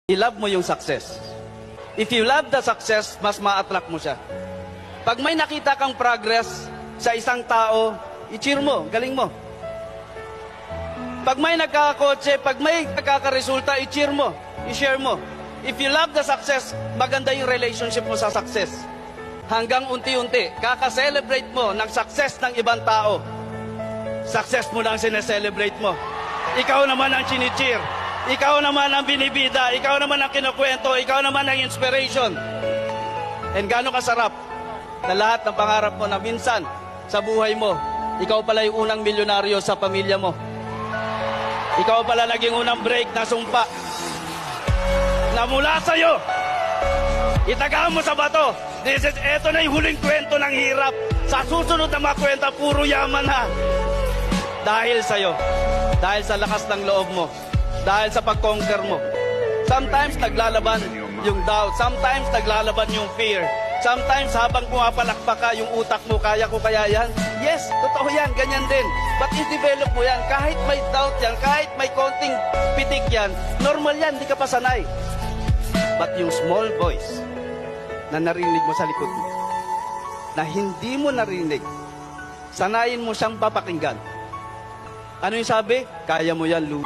I-love mo yung success. If you love the success, mas ma-attract mo siya. Pag may nakita kang progress sa isang tao, i-cheer mo, galing mo. Pag may nagkakakotse, pag may nagkakaresulta, i-cheer mo, i-share mo. If you love the success, maganda yung relationship mo sa success. Hanggang unti-unti, kaka-celebrate mo ng success ng ibang tao. Success mo lang sineselebrate mo. Ikaw naman ang chini-cheer. Ikaw naman ang binibida, ikaw naman ang kinukwento, ikaw naman ang inspiration. And gaano kasarap na lahat ng pangarap mo na minsan sa buhay mo, ikaw pala yung unang milyonaryo sa pamilya mo. Ikaw pala naging unang break na sumpa na mula sa'yo. Itagaan mo sa bato. Eto na yung huling kwento ng hirap. Sa susunod na mga kwenta, puro yaman ha. Dahil sa'yo, dahil sa lakas ng loob mo, dahil sa pag-conquer mo. Sometimes naglalaban yung doubt. Sometimes naglalaban yung fear. Sometimes habang pumapalakpak ka yung utak mo, kaya ko kaya yan? Yes, totoo yan, ganyan din. But i-develop mo yan. Kahit may doubt yan, kahit may konting pitik yan, normal yan, di ka pa sanay. But yung small voice na narinig mo sa likod mo, na hindi mo narinig, sanayin mo siyang papakinggan. Ano yung sabi? Kaya mo yan, Lou.